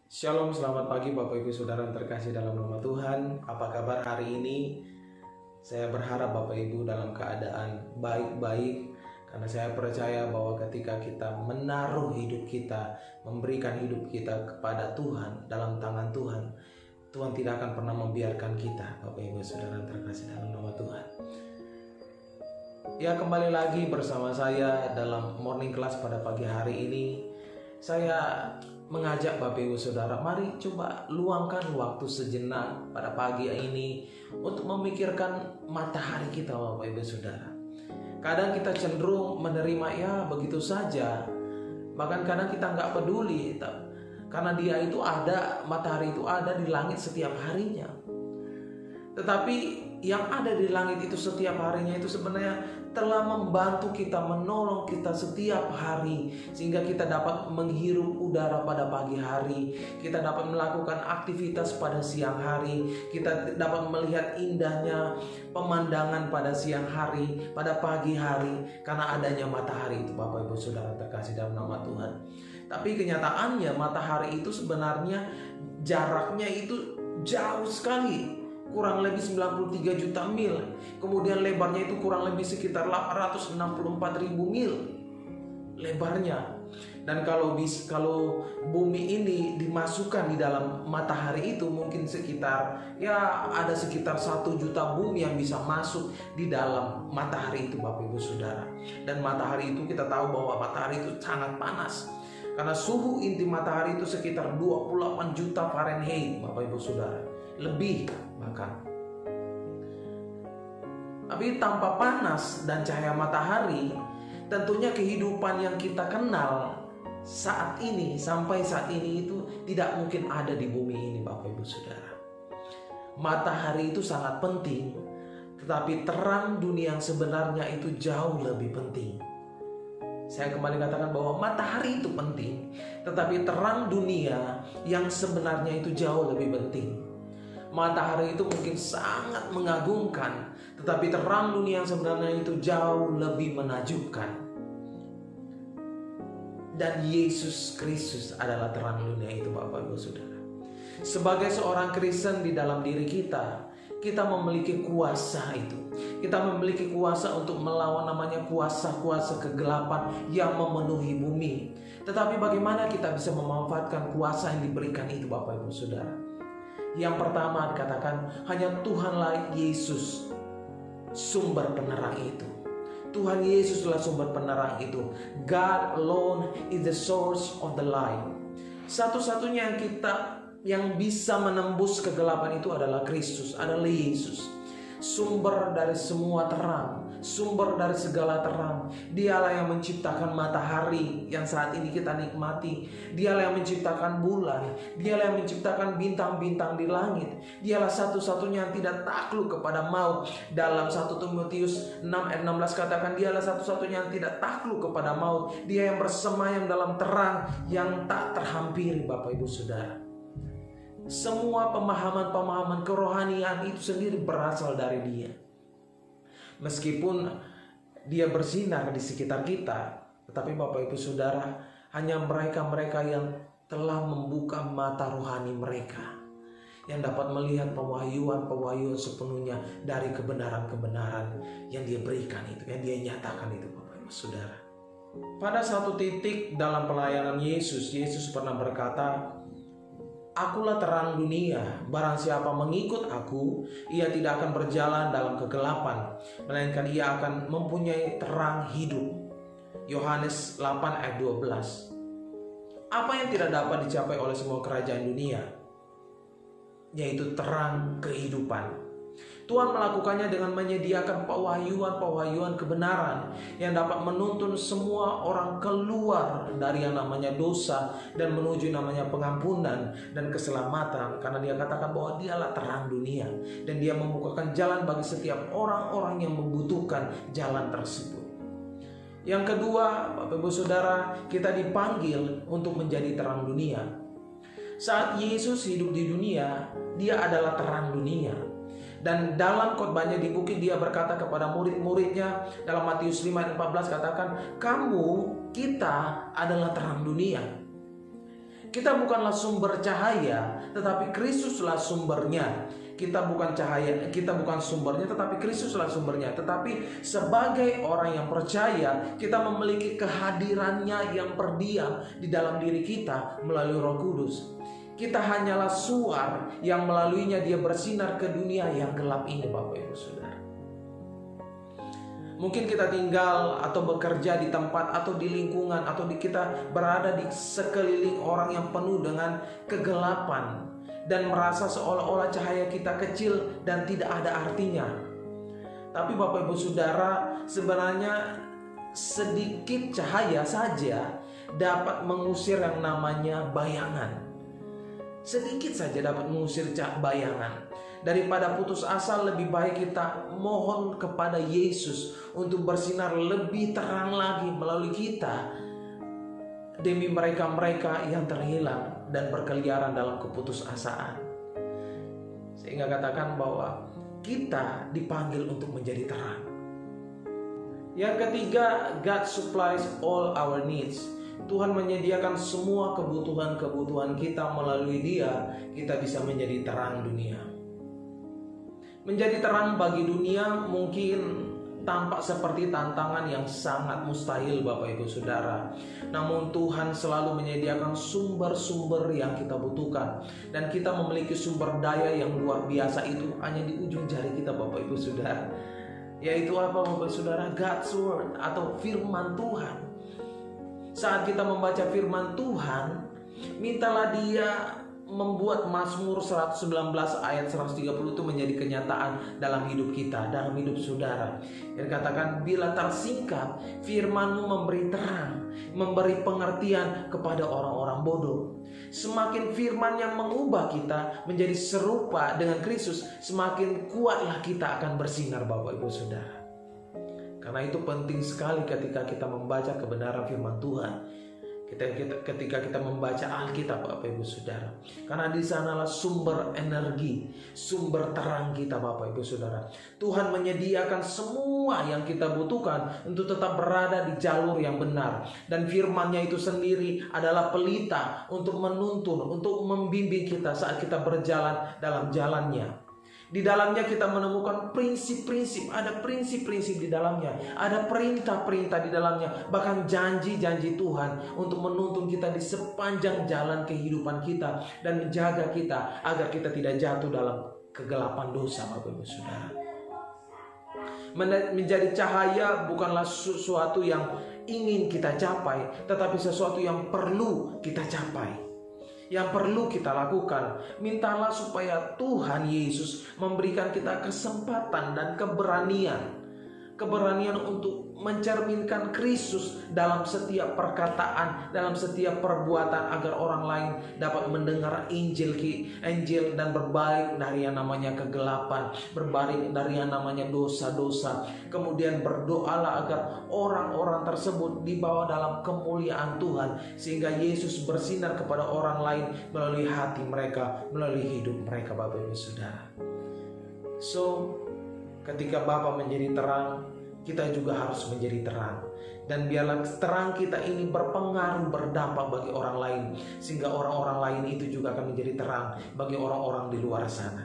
Shalom, selamat pagi Bapak Ibu Saudara yang terkasih dalam nama Tuhan. Apa kabar hari ini? Saya berharap Bapak Ibu dalam keadaan baik-baik, karena saya percaya bahwa ketika kita menaruh hidup kita, memberikan hidup kita kepada Tuhan, dalam tangan Tuhan, Tuhan tidak akan pernah membiarkan kita, Bapak Ibu Saudara yang terkasih dalam nama Tuhan. Ya, kembali lagi bersama saya dalam morning class pada pagi hari ini. Saya mengajak Bapak Ibu Saudara, mari coba luangkan waktu sejenak pada pagi ini untuk memikirkan matahari kita, Bapak Ibu Saudara. Kadang kita cenderung menerima ya begitu saja, bahkan kadang kita nggak peduli, karena dia itu ada, matahari itu ada di langit setiap harinya. Tetapi yang ada di langit itu setiap harinya itu sebenarnya telah membantu kita, menolong kita setiap hari, sehingga kita dapat menghirup udara pada pagi hari, kita dapat melakukan aktivitas pada siang hari, kita dapat melihat indahnya pemandangan pada siang hari, pada pagi hari, karena adanya matahari itu, Bapak Ibu Saudara terkasih dalam nama Tuhan. Tapi kenyataannya matahari itu sebenarnya jaraknya itu jauh sekali, kurang lebih 93 juta mil. Kemudian lebarnya itu kurang lebih sekitar 864.000 mil lebarnya. Dan kalau bumi ini dimasukkan di dalam matahari itu, mungkin sekitar ada sekitar 1 juta bumi yang bisa masuk di dalam matahari itu, Bapak Ibu Saudara. Dan matahari itu kita tahu bahwa matahari itu sangat panas, karena suhu inti matahari itu sekitar 28 juta Fahrenheit, Bapak Ibu Saudara, lebih bahkan. Tapi tanpa panas dan cahaya matahari, tentunya kehidupan yang kita kenal saat ini, sampai saat ini itu tidak mungkin ada di bumi ini, Bapak Ibu Saudara. Matahari itu sangat penting, tetapi terang dunia yang sebenarnya itu jauh lebih penting. Saya kembali katakan bahwa matahari itu penting, tetapi terang dunia yang sebenarnya itu jauh lebih penting. Matahari itu mungkin sangat mengagumkan, tetapi terang dunia yang sebenarnya itu jauh lebih menakjubkan. Dan Yesus Kristus adalah terang dunia itu, Bapak Ibu Saudara. Sebagai seorang Kristen di dalam diri kita, kita memiliki kuasa itu. Kita memiliki kuasa untuk melawan namanya kuasa-kuasa kegelapan yang memenuhi bumi. Tetapi bagaimana kita bisa memanfaatkan kuasa yang diberikan itu, Bapak Ibu Saudara? Yang pertama dikatakan hanya Tuhanlah Yesus sumber penerang itu. Tuhan Yesuslah sumber penerang itu. God alone is the source of the light. Satu-satunya yang bisa menembus kegelapan itu adalah Kristus, adalah Yesus. Sumber dari semua terang, sumber dari segala terang. Dialah yang menciptakan matahari yang saat ini kita nikmati. Dialah yang menciptakan bulan. Dialah yang menciptakan bintang-bintang di langit. Dialah satu-satunya yang tidak takluk kepada maut. Dalam 1 Timotius 6 ayat 16 katakan, dialah satu-satunya yang tidak takluk kepada maut. Dia yang bersemayam dalam terang yang tak terhampiri, Bapak Ibu Saudara. Semua pemahaman-pemahaman kerohanian itu sendiri berasal dari Dia. Meskipun Dia bersinar di sekitar kita, tetapi Bapak Ibu Saudara, hanya mereka-mereka yang telah membuka mata rohani mereka yang dapat melihat pewahyuan-pewahyuan sepenuhnya dari kebenaran-kebenaran yang Dia berikan itu, yang Dia nyatakan itu, Bapak Ibu Saudara. Pada satu titik dalam pelayanan Yesus pernah berkata, Akulah terang dunia, barang siapa mengikut aku, ia tidak akan berjalan dalam kegelapan, melainkan ia akan mempunyai terang hidup. Yohanes 8 ayat 12. Apa yang tidak dapat dicapai oleh semua kerajaan dunia? Yaitu terang kehidupan. Tuhan melakukannya dengan menyediakan pewahyuan-pewahyuan kebenaran yang dapat menuntun semua orang keluar dari yang namanya dosa dan menuju namanya pengampunan dan keselamatan, karena Dia katakan bahwa Dialah terang dunia dan Dia membukakan jalan bagi setiap orang-orang yang membutuhkan jalan tersebut. Yang kedua, Bapak Ibu Saudara, kita dipanggil untuk menjadi terang dunia. Saat Yesus hidup di dunia, Dia adalah terang dunia. Dan dalam khotbahnya di bukit, Dia berkata kepada murid-muridnya dalam Matius 5 ayat 14 katakan, kita adalah terang dunia. Kita bukanlah sumber cahaya, tetapi Kristuslah sumbernya. Kita bukan cahaya, kita bukan sumbernya, tetapi Kristuslah sumbernya. Tetapi sebagai orang yang percaya, kita memiliki kehadirannya yang berdiam di dalam diri kita melalui Roh Kudus. Kita hanyalah suar yang melaluinya dia bersinar ke dunia yang gelap ini, Bapak Ibu Saudara. Mungkin kita tinggal atau bekerja di tempat atau di lingkungan atau kita berada di sekeliling orang yang penuh dengan kegelapan dan merasa seolah-olah cahaya kita kecil dan tidak ada artinya. Tapi Bapak Ibu Saudara, sebenarnya sedikit cahaya saja dapat mengusir yang namanya bayangan. Sedikit saja dapat mengusir bayangan. Daripada putus asa, lebih baik kita mohon kepada Yesus untuk bersinar lebih terang lagi melalui kita demi mereka-mereka yang terhilang dan berkeliaran dalam keputusasaan. Sehingga katakan bahwa kita dipanggil untuk menjadi terang. Yang ketiga, God supplies all our needs. Tuhan menyediakan semua kebutuhan-kebutuhan kita melalui Dia. Kita bisa menjadi terang dunia. Menjadi terang bagi dunia mungkin tampak seperti tantangan yang sangat mustahil, Bapak Ibu Saudara. Namun Tuhan selalu menyediakan sumber-sumber yang kita butuhkan. Dan kita memiliki sumber daya yang luar biasa itu hanya di ujung jari kita, Bapak Ibu Saudara. Yaitu apa, Bapak Ibu Saudara? God's Word atau firman Tuhan. Saat kita membaca firman Tuhan, mintalah Dia membuat Mazmur 119 ayat 130 itu menjadi kenyataan dalam hidup kita, dalam hidup saudara. Yang katakan, bila tersingkap, firman-Mu memberi terang, memberi pengertian kepada orang-orang bodoh. Semakin firman yang mengubah kita menjadi serupa dengan Kristus, semakin kuatlah kita akan bersinar, Bapak Ibu Saudara. Karena itu penting sekali ketika kita membaca kebenaran firman Tuhan. Ketika kita membaca Alkitab, Bapak Ibu Saudara, karena di sanalah sumber energi, sumber terang kita, Bapak Ibu Saudara. Tuhan menyediakan semua yang kita butuhkan untuk tetap berada di jalur yang benar. Dan firman-Nya itu sendiri adalah pelita untuk menuntun, untuk membimbing kita saat kita berjalan dalam jalannya. Di dalamnya kita menemukan prinsip-prinsip, ada prinsip-prinsip di dalamnya, ada perintah-perintah di dalamnya, bahkan janji-janji Tuhan untuk menuntun kita di sepanjang jalan kehidupan kita dan menjaga kita agar kita tidak jatuh dalam kegelapan dosa, Bapak Ibu Saudara. Menjadi cahaya bukanlah sesuatu yang ingin kita capai, tetapi sesuatu yang perlu kita capai, yang perlu kita lakukan. Mintalah supaya Tuhan Yesus memberikan kita kesempatan dan keberanian untuk mencerminkan Kristus dalam setiap perkataan, dalam setiap perbuatan, agar orang lain dapat mendengar Injil dan berbalik dari yang namanya kegelapan, berbalik dari yang namanya dosa-dosa. Kemudian berdoalah agar orang-orang tersebut dibawa dalam kemuliaan Tuhan, sehingga Yesus bersinar kepada orang lain melalui hati mereka, melalui hidup mereka, Bapak Ibu Saudara. So, ketika Bapa menjadi terang, kita juga harus menjadi terang. Dan biarlah terang kita ini berpengaruh, berdampak bagi orang lain, sehingga orang-orang lain itu juga akan menjadi terang bagi orang-orang di luar sana.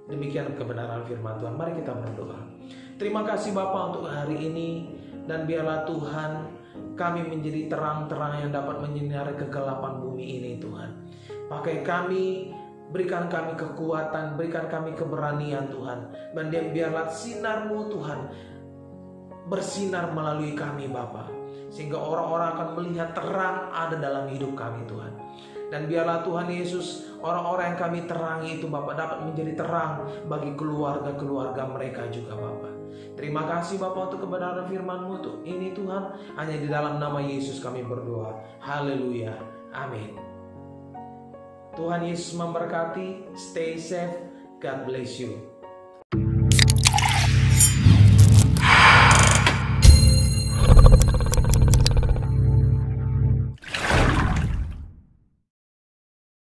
Demikian kebenaran firman Tuhan. Mari kita berdoa. Terima kasih Bapa untuk hari ini. Dan biarlah Tuhan, kami menjadi terang-terang yang dapat menyinari kegelapan bumi ini, Tuhan. Pakai kami, berikan kami kekuatan, berikan kami keberanian, Tuhan. Dan biarlah sinar-Mu, Tuhan, bersinar melalui kami, Bapa, sehingga orang-orang akan melihat terang ada dalam hidup kami, Tuhan. Dan biarlah Tuhan Yesus, orang-orang yang kami terangi itu, Bapa, dapat menjadi terang bagi keluarga-keluarga mereka juga, Bapa. Terima kasih Bapa untuk kebenaran firman-Mu ini, Tuhan. Hanya di dalam nama Yesus kami berdoa. Haleluya. Amin. Tuhan Yesus memberkati. Stay safe. God bless you.